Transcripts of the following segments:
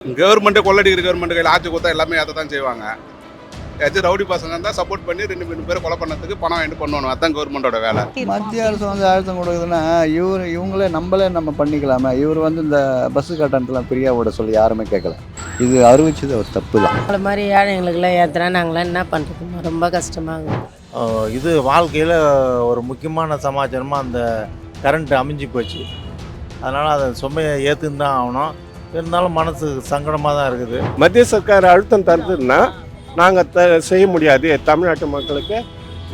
கவர்மெண்ட்டே கொள்ளடிக்கிற கவர்மெண்ட் கையில் ஆட்சி கொடுத்தா எல்லாமே அதை தான் செய்வாங்க. ஏதாச்சும் ரவுடி பசங்க இருந்தால் சப்போர்ட் பண்ணி 2 பேரை கொலை பண்ணதுக்கு பணம் வாங்கிட்டு பண்ணுவாங்க. அதுதான் கவர்மெண்டோட வேலை. மத்திய அரசு வந்து அழுத்தம் கொடுக்குதுன்னா இவங்களே நம்ம பண்ணிக்கலாமே. இவர் வந்து இந்த பஸ்ஸு கட்டணத்தெலாம் ஃப்ரீயாக விட சொல்லி யாருமே கேட்கல. இது அறிவிச்சது ஒரு தப்பு தான். அது மாதிரி ஏழைங்களுக்குலாம் ஏற்றுனா நாங்களாம் என்ன பண்ணுறதுமா, ரொம்ப கஷ்டமாகுது. இது வாழ்க்கையில் ஒரு முக்கியமான சமாச்சாரமாக அந்த கரண்ட் அமைஞ்சு போச்சு. அதனால் அதை சுமையை ஏற்றுன்னு தான் ஆகணும். இருந்தாலும் மனசு சங்கடமாக தான் இருக்குது. மத்திய சர்க்கார் அழுத்தம் தருதுன்னா நாங்கள் செய்ய முடியாது, தமிழ்நாட்டு மக்களுக்கு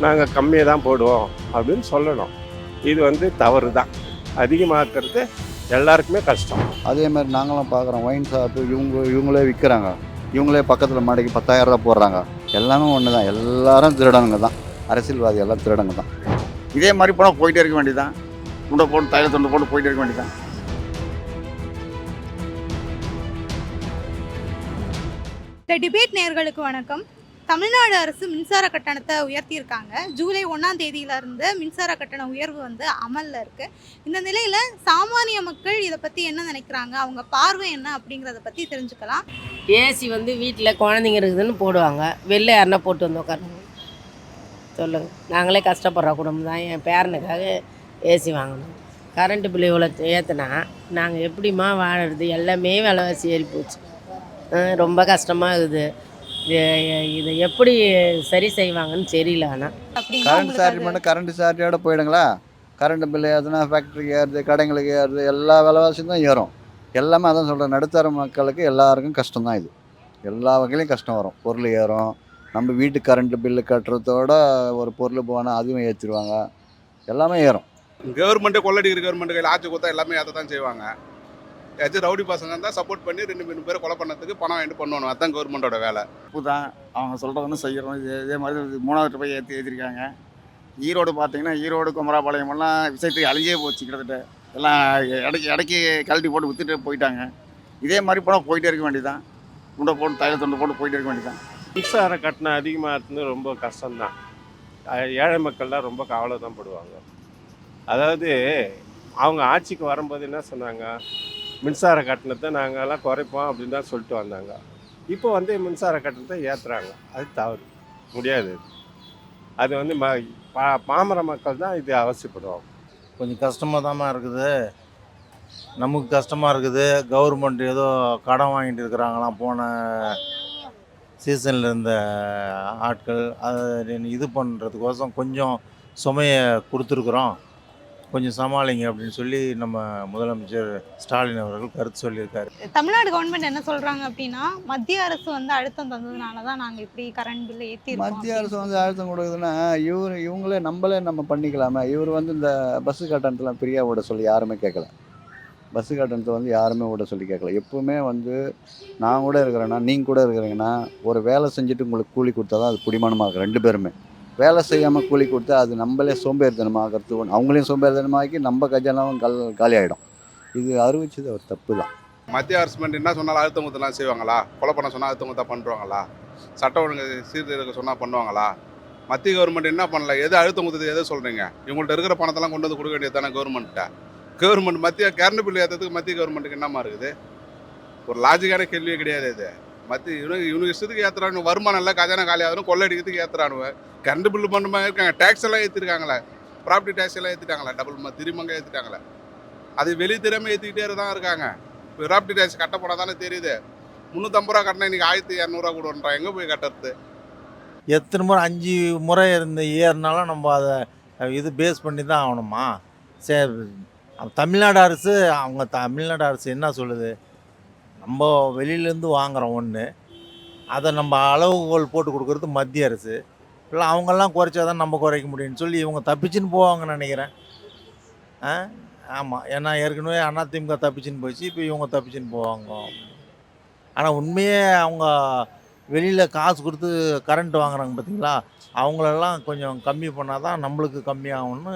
நாங்கள் கம்மியாக தான் போடுவோம் அப்படின்னு சொல்லணும். இது வந்து தவறு தான். அதிகமாக்குறது எல்லாருக்குமே கஷ்டம். அதே மாதிரி நாங்களும் பார்க்குறோம், ஒயின் ஷாப்பு இவங்களே விற்கிறாங்க, இவங்களே பக்கத்தில் மாடிக்கு 10,000 ரூபா போடுறாங்க. எல்லாமே ஒன்று தான், எல்லாரும் திருடனுங்க தான், அரசியல்வாதி எல்லாம் திருடங்க தான். இதே மாதிரி போனால் போயிட்டே இருக்க வேண்டியதான். துண்டை போட்டு தைல துண்டை போட்டு போயிட்டே இருக்க வேண்டியதான். த டிபேட் நேயர்களுக்கு வணக்கம். தமிழ்நாடு அரசு மின்சார கட்டணத்தை உயர்த்தியிருக்காங்க. ஜூலை 1ஆம் தேதியிலிருந்து மின்சார கட்டண உயர்வு வந்து அமலில் இருக்குது. இந்த நிலையில் சாமானிய மக்கள் இதை பற்றி என்ன நினைக்கிறாங்க, அவங்க பார்வை என்ன அப்படிங்கிறத பற்றி தெரிஞ்சுக்கலாம். ஏசி வந்து வீட்டில் குழந்தைங்க இருக்குதுன்னு போடுவாங்க, வெளில யாருன்னா போட்டு வந்து உட்காருங்க. சொல்லுங்கள், நாங்களே கஷ்டப்படுற குடும்பம் தான். என் பேரனுக்காக ஏசி வாங்கணும். கரண்ட்டு பில் இவ்வளோ ஏற்றுனா நாங்கள் எப்படிம்மா வாழறது? எல்லாமே விலைவாசி ஏறி போச்சு. ரொம்ப கஷ்டமாக இருக்குது. இதை எப்படி சரி செய்வாங்கன்னு தெரியல. ஆனால் கரண்ட் சார்ஜ் பண்ண கரண்ட் சார்ஜோட போயிடுங்களா. கரண்ட் பில்லு ஏறுதுன்னா ஃபேக்ட்ரிக்கு ஏறுது, கடைங்களுக்கு ஏறுது, எல்லா விலைவாசியும் தான் ஏறும். எல்லாமே அதான் சொல்கிறேன், நடுத்தர மக்களுக்கு எல்லாருக்கும் கஷ்டம் தான். இது எல்லா வகையிலையும் கஷ்டம் வரும். பொருள் ஏறும். நம்ம வீட்டு கரண்ட் பில்லு கட்டுறதோட ஒரு பொருள் போனால் அதுவும் ஏற்றிடுவாங்க. எல்லாமே ஏறும். கவர்மெண்ட்டே கொள்ளடிக்கிற கவர்மெண்ட் கையில் ஆட்சி கொடுத்தா எல்லாமே அதை தான் செய்வாங்க. ஏதாச்சும் ரவுடி பசங்க இருந்தால் சப்போர்ட் பண்ணி 2 பேரை கொலை பண்ணதுக்கு பணம் வாங்கிட்டு பண்ணுவாங்க. அதுதான் கவர்மெண்டோட வேலை. தப்பு தான், அவங்க சொல்கிறதுன்னு செய்கிறோம். இதே மாதிரி 3வது ரூபாய் ஏற்றிருக்காங்க. ஈரோடு பார்த்தீங்கன்னா, ஈரோடு குமராபாளையமெல்லாம் விஷயத்துக்கு அழிஞ்சே போச்சு. கிட்டத்தட்ட எல்லாம் இடைக்கு கழட்டி போட்டு விற்றுட்டு போயிட்டாங்க. இதே மாதிரி போனால் போயிட்டே இருக்க வேண்டியதான். துண்டை போட்டு தைல துண்டை போட்டு போயிட்டே இருக்க வேண்டியதான். மின்சார கட்டணம் அதிகமாக இருந்து ரொம்ப கஷ்டம்தான். ஏழை மக்கள்லாம் ரொம்ப கவலை தான் படுவாங்க. அதாவது அவங்க ஆட்சிக்கு வரும்போது என்ன சொன்னாங்க, மின்சார கட்டணத்தை நாங்கள்லாம் குறைப்போம் அப்படின்னு தான் சொல்லிட்டு வந்தாங்க. இப்போ வந்து மின்சார கட்டணத்தை ஏற்றுறாங்க. அது தவறு, முடியாது. அது வந்து பாமர மக்கள் தான் இது அவசியப்படுவாங்க. கொஞ்சம் கஷ்டமாக தாம்மா இருக்குது. நமக்கு கஷ்டமாக இருக்குது. கவர்மெண்ட் ஏதோ கடன் வாங்கிட்டு இருக்கிறாங்களாம் போன சீசனில் இருந்த ஆட்கள். அதை இது பண்ணுறதுக்கோசம் கொஞ்சம் சுமையை கொடுத்துருக்குறோம், கொஞ்சம் சமாளிங்க அப்படின்னு சொல்லி நம்ம முதலமைச்சர் ஸ்டாலின் அவர்கள் கருத்து சொல்லியிருக்காரு. தமிழ்நாடு கவர்மெண்ட் என்ன சொல்கிறாங்க அப்படின்னா, மத்திய அரசு வந்து அழுத்தம் தந்ததுனால தான் நாங்கள் இப்படி கரண்ட் பில்லை ஏற்றிருக்கோம். மத்திய அரசு வந்து அழுத்தம் கொடுக்குதுன்னா இவங்களே நம்ம பண்ணிக்கலாமே. இவர் வந்து இந்த பஸ்ஸு கட்டணத்தெலாம் ஃப்ரீயாக விட சொல்லி யாருமே கேட்கல. பஸ்ஸு கட்டணத்தை வந்து யாருமே விட சொல்லி கேட்கல. எப்போவுமே வந்து நான் கூட இருக்கிறேன்னா, நீங்கள் கூட இருக்கிறீங்கன்னா, ஒரு வேலை செஞ்சுட்டு உங்களுக்கு கூலி கொடுத்தா தான் அது பிடிமானமாக 2 பேருமே. வேலை செய்யாமல் கூலி கொடுத்தா அது நம்மளே சோம்பேறித்தனமாகிறது. அவங்களையும் சோம்பேறித்தனமாக்கி நம்ம கஜானாவும் காலி ஆகிடும். இது அறிவிச்சது ஒரு தப்பு தான். மத்திய அரசு என்ன சொன்னாலும் அழுத்தம் கொடுத்தலாம் செய்வாங்களா? கொலை பண்ண சொன்னால் அழுத்தம் கொடுத்தா பண்ணுவாங்களா? சட்ட ஒழுங்கு சீர்திருக்க சொன்னால் பண்ணுவாங்களா? மத்திய கவர்மெண்ட் என்ன பண்ணல? எது அழுத்தம் கொடுத்தது எதை சொல்கிறீங்க? இவங்கள்ட்ட இருக்கிற பணத்தெல்லாம் கொண்டு வந்து கொடுக்க வேண்டியது தானே கவர்மெண்ட்டை. கவர்மெண்ட் மத்திய கரண்ட் பில் ஏற்றதுக்கு மத்திய கவர்மெண்ட்டுக்கு என்னமா இருக்குது? ஒரு லாஜிக்கான கேள்வியே கிடையாது இது. இவனுக்கு இஷ்டத்துக்கு ஏற்றுறானு, வருமானம் இல்லை, கஜானா காலி ஆகணும், கொள்ளை அடிக்கிறதுக்கு ஏற்றுறானுவ. கரண்ட் பில்லு பண்ணுமா இருக்காங்க. டேக்ஸ் எல்லாம் ஏற்றிருக்காங்களே, ப்ராப்பர்ட்டி டேக்ஸ் எல்லாம் ஏற்றிட்டாங்களே, திருமங்க ஏற்றிட்டாங்களே. அது வெளி திறமை ஏற்றிக்கிட்டே தான் இருக்காங்க. ப்ராப்பர்ட்டி டேக்ஸ் கட்ட போனால் தானே தெரியுது. 350 ரூபா கட்டினா இன்றைக்கி 1200 கொடுன்றான். எங்கே போய் கட்டுறது? எத்தனை முறை 5 முறை இருந்து ஏறினாலும் நம்ம அதை இது பேஸ் பண்ணி தான் ஆகணுமா? சரி, தமிழ்நாடு அரசு என்ன சொல்லுது? நம்ம வெளியிலேருந்து வாங்குகிறோம் ஒன்று, அதை நம்ம அளவுகோல் போட்டு கொடுக்குறது மத்திய அரசு. இல்லை அவங்கெல்லாம் குறைச்சா தான் நம்ம குறைக்க முடியும்னு சொல்லி இவங்க தப்பிச்சுன்னு போவாங்கன்னு நினைக்கிறேன். ஆமாம், ஏன்னா ஏற்கனவே அதிமுக தப்பிச்சுன்னு போச்சு, இப்போ இவங்க தப்பிச்சுன்னு போவாங்க. ஆனால் உண்மையே அவங்க வெளியில் காசு கொடுத்து கரண்ட் வாங்குறாங்க பார்த்தீங்களா, அவங்களெல்லாம் கொஞ்சம் கம்மி பண்ணால் தான் நம்மளுக்கு கம்மியாகும்னு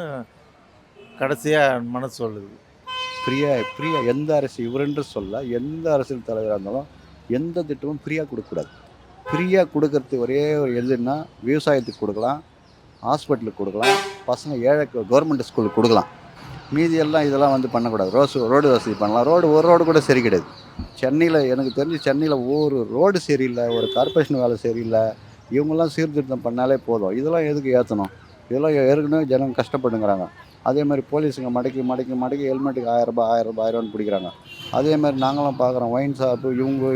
கடைசியாக மனசு சொல்லுது. ஃப்ரீயாக எந்த அரசு இவரென்று சொல்ல, எந்த அரசியல் தலைவராக இருந்தாலும் எந்த திட்டமும் ஃப்ரீயாக கொடுக்கக்கூடாது. ஃப்ரீயாக கொடுக்கறது ஒரே ஒரு எதுன்னா விவசாயத்துக்கு கொடுக்கலாம், ஹாஸ்பிட்டலுக்கு கொடுக்கலாம், பசங்க ஏழை கவர்மெண்ட் ஸ்கூலுக்கு கொடுக்கலாம். மீதியெல்லாம் இதெல்லாம் வந்து பண்ணக்கூடாது. ரோடு வசதி பண்ணலாம். ஒரு ரோடு கூட சரி கிடையாது. சென்னையில் எனக்கு தெரிஞ்சு சென்னையில் ஒரு ரோடு சரியில்லை, ஒரு கார்ப்பரேஷன் வேலை சரியில்லை. இவங்கெல்லாம் சீர்திருத்தம் பண்ணாலே போதும். இதெல்லாம் எதுக்கு ஏற்றணும்? இதெல்லாம் ஏற்கனவே ஜனங்க கஷ்டப்படுங்கிறாங்க. அதே மாதிரி போலீஸுங்க மடக்கி மடக்கி மடக்கி ஹெல்மெட்டுக்கு ரூ. 1000 1000 பிடிக்கிறாங்க. அதே மாதிரி நாங்களும் பார்க்குறோம், ஒயின் ஷாப்பு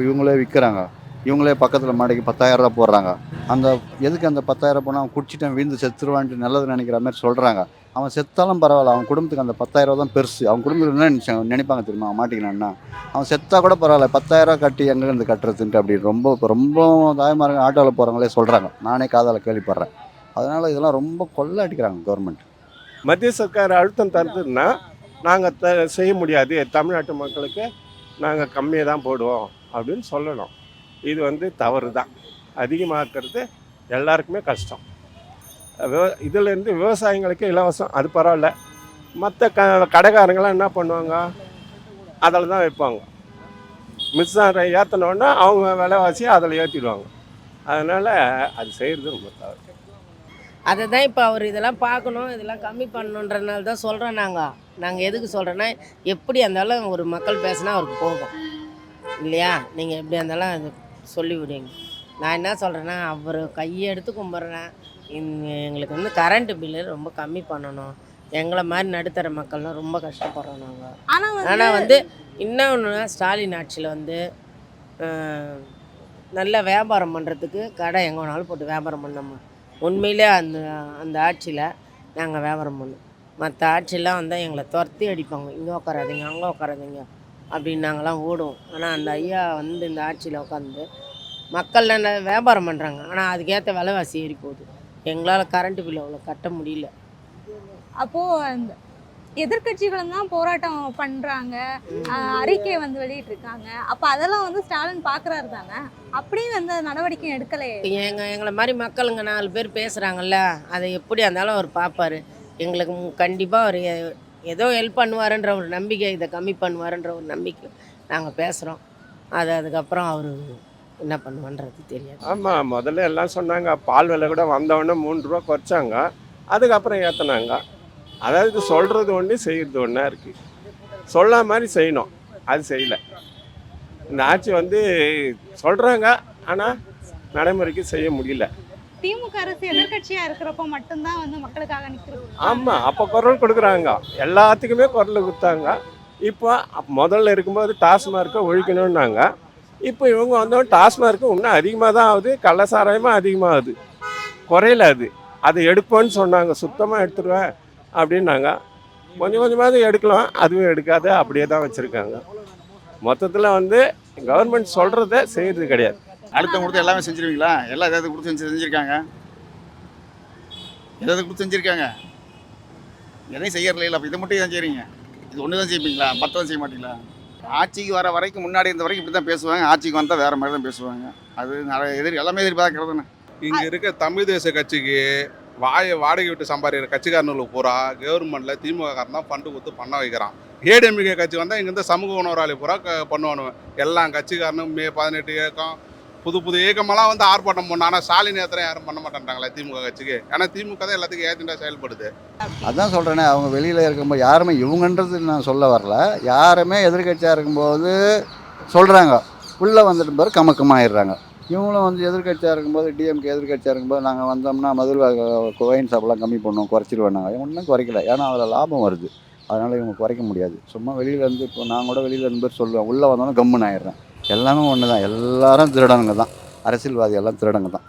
இவங்களே விற்கிறாங்க. இவங்களே பக்கத்தில் மடக்கி ரூ. 10,000 போடுறாங்க. அந்த எதுக்கு அந்த 10,000 போனால் அவன் குடிச்சிட்டான் விழுந்து செத்துருவான்ட்டு நல்லது நினைக்கிற மாதிரி சொல்கிறாங்க. அவன் செத்தாலும் பரவாயில்ல, அவன் குடும்பத்துக்கு அந்த 10,000 தான் பெருசு. அவன் குடும்பத்தில் என்ன நினைப்பாங்க தெரியுமா? அவன் மாட்டிக்கினான்னா அவன் செத்தா கூட பரவாயில்ல, 10,000 கட்டி எங்கேருந்து கட்டுறதுன்ட்டு அப்படி ரொம்ப ரொம்ப தாய்மாருங்க ஆட்டோவில் போகிறவங்களே சொல்கிறாங்க. நானே காதால் கேள்விப்படுறேன். அதனால் இதெல்லாம் ரொம்ப கொள்ளை அடிக்கிறாங்க கவர்மெண்ட். மத்திய சர்க்கார் அழுத்தம் தருதுன்னா நாங்கள் செய்ய முடியாது, தமிழ்நாட்டு மக்களுக்கு நாங்கள் கம்மியாக தான் போடுவோம் அப்படின்னு சொல்லணும். இது வந்து தவறு தான். அதிகமாக்குறது எல்லாருக்குமே கஷ்டம். இதுலேருந்து விவசாயிங்களுக்கு இலவசம், அது பரவாயில்ல. மற்ற கடைக்காரங்களாம் என்ன பண்ணுவாங்க, அதில் தான் வைப்பாங்க. மின்சாரம் ஏற்றினோன்னா அவங்க விலைவாசி அதில் ஏற்றிடுவாங்க. அதனால் அது செய்கிறது ரொம்ப தவறு. அதை தான் இப்போ அவர் இதெல்லாம் பார்க்கணும், இதெல்லாம் கம்மி பண்ணணுன்றனால தான் சொல்கிறோம். நாங்கள் எதுக்கு சொல்கிறோன்னா, எப்படி இருந்தாலும் ஒரு மக்கள் பேசினா அவருக்கு போகும் இல்லையா? நீங்கள் எப்படி இருந்தாலும் அது சொல்லி விடுங்க. நான் என்ன சொல்கிறேன்னா, அவர் கையை எடுத்து கும்பிட்றேன். எங்களுக்கு வந்து கரண்ட்டு பில்லு ரொம்ப கம்மி பண்ணணும். எங்களை மாதிரி நடுத்தர மக்கள்லாம் ரொம்ப கஷ்டப்படுறோம் நாங்கள். ஆனால் வந்து இன்னொன்று, ஸ்டாலின் ஆட்சியில் வந்து நல்ல வியாபாரம் பண்ணுறதுக்கு கடை எங்கே வேணாலும் போட்டு வியாபாரம் பண்ணோம்மா. உண்மையிலே அந்த ஆட்சியில் நாங்கள் வியாபாரம் பண்ணோம். மற்ற ஆட்சியெல்லாம் வந்தால் எங்களை துரத்தி அடிப்பாங்க, இங்கே உட்காராதீங்க அங்கே உட்காராதீங்க அப்படின்னு நாங்கள்லாம் ஓடுவோம். ஆனால் அந்த ஐயா வந்து இந்த ஆட்சியில் உட்காந்து மக்கள் நல்ல வியாபாரம் பண்ணுறாங்க. ஆனால் அதுக்கேற்ற விலைவாசி ஏறி போகுது. எங்களால் கரண்ட்டு பில் அவ்வளோ கட்ட முடியல. அப்போது அந்த எதிர்க்கட்சிகளும் தான் போராட்டம் பண்ணுறாங்க, அறிக்கை வந்து வெளியிட்டிருக்காங்க. அப்போ அதெல்லாம் வந்து ஸ்டாலின் பார்க்குறாரு தானே, அப்படின்னு அந்த நடவடிக்கை எடுக்கலையே. எங்களை மாதிரி மக்களுங்க 4 பேர் பேசுகிறாங்கல்ல, அதை எப்படி இருந்தாலும் அவர் பார்ப்பார். எங்களுக்கு கண்டிப்பாக அவர் ஏதோ ஹெல்ப் பண்ணுவாருன்ற ஒரு நம்பிக்கை, இதை கம்மி பண்ணுவாருன்ற ஒரு நம்பிக்கை நாங்கள் பேசுகிறோம். அதுக்கப்புறம் அவர் என்ன பண்ணுவான்றது தெரியாது. ஆமாம், முதல்ல எல்லாம் சொன்னாங்க, பால் விலை கூட வந்தவொடனே 3 ரூபா குறைச்சாங்க, அதுக்கப்புறம் ஏற்றினாங்க. அதாவது சொல்கிறது ஒன்று செய்கிறது ஒன்றா இருக்குது. சொல்ல மாதிரி செய்யணும், அது செய்யலை. இந்த ஆட்சி வந்து சொல்கிறாங்க, ஆனால் நடைமுறைக்கு செய்ய முடியல. திமுக அரசு எதிர்க்கட்சியா இருக்கிறப்போ மட்டும்தான் வந்து மக்களுக்காக நிற்கிறது. ஆமாம், அப்போ குரல் கொடுக்குறாங்க, எல்லாத்துக்குமே குரல் கொடுத்தாங்க. இப்போ முதல்ல இருக்கும்போது டாஸ்மார்க்கை ஒழிக்கணும்னாங்க. இப்போ இவங்க வந்தவங்க டாஸ்மார்க்கு இன்னும் அதிகமாக தான் ஆகுது, கள்ளசாராயமாக அதிகமாகுது, குறையில. அதை எடுப்போன்னு சொன்னாங்க, சுத்தமாக எடுத்துருவேன் அப்படின்னாங்க. கொஞ்சம் கொஞ்சமாவது எடுக்கலாம், அதுவும் எடுக்காத அப்படியே தான் வச்சுருக்காங்க. மொத்தத்தில் வந்து கவர்மெண்ட் சொல்கிறத செய்கிறது கிடையாது. அடுத்த கொடுத்து எல்லாமே செஞ்சுருவீங்களா? எல்லாம் எதாவது கொடுத்து செஞ்சுருக்காங்க, எதாவது கொடுத்து செஞ்சுருக்காங்க, எதையும் செய்யறதில்ல. அப்போ இதை மட்டும் தான் செய்கிறீங்க. இது ஒன்று தான் செய்வீங்களா? 10 தான் செய்ய மாட்டீங்களா? ஆட்சிக்கு வர வரைக்கும், முன்னாடி இருந்த வரைக்கும் இப்படி தான் பேசுவாங்க. ஆட்சிக்கு வந்தால் வேறு மாதிரி தான் பேசுவாங்க. அது எல்லாமே எதிர்பார்க்கறதுன்னு. இங்கே இருக்க தமிழ் தேச கட்சிக்கு வாடகை விட்டு சம்பாதிக்கிற கட்சிக்காரங்களுக்கு பூரா கவர்மெண்ட்டில் திமுககாரன் தான் ஃபண்டு கொடுத்து பண்ண வைக்கிறான். ஏடிஎம்கே கட்சி வந்தால் இங்கேருந்து சமூக உணவராளி பூரா பண்ணுவானுங்க. எல்லாம் கட்சிக்காரனும் மே 18 இயக்கம் புது புது இயக்கமெல்லாம் வந்து ஆர்ப்பாட்டம் பண்ணோம். ஆனால் ஸ்டாலின் ஏத்திரம் யாரும் பண்ண மாட்டேன்றாங்களே திமுக கட்சிக்கு. ஏன்னா திமுக தான் எல்லாத்துக்கும் ஏஜெண்டாக செயல்படுது. அதான் சொல்கிறேனே, அவங்க வெளியில் இருக்கும்போது யாருமே இவங்கன்றது நான் சொல்ல வரல, யாருமே எதிர்க்கட்சியாக இருக்கும்போது சொல்கிறாங்க, உள்ளே வந்துட்டு பிறகு கமக்கமாகிடுறாங்க. இவங்களும் வந்து எதிர்க்கட்சியாக இருக்கும்போது, டிஎம்கே எதிர்க்கட்சியாக இருக்கும்போது நாங்கள் வந்தோம்னா ஒயின் ஷாப்லாம் கம்மி பண்ணுவோம், குறைச்சிடுவேன்னாங்க. ஒன்றும் குறைக்கல, ஏன்னா அதில் லாபம் வருது. அதனால் இவங்க குறைக்க முடியாது. சும்மா வெளியிலேருந்து, இப்போ நான் கூட வெளியில் இருந்து சொல்லுவேன், உள்ளே வந்தோன்னா கம்முன்னு ஆயிடுறேன். எல்லாமே ஒன்று தான், எல்லாரும் திருடனுங்க தான், அரசியல்வாதி எல்லாம் திருடங்க தான்.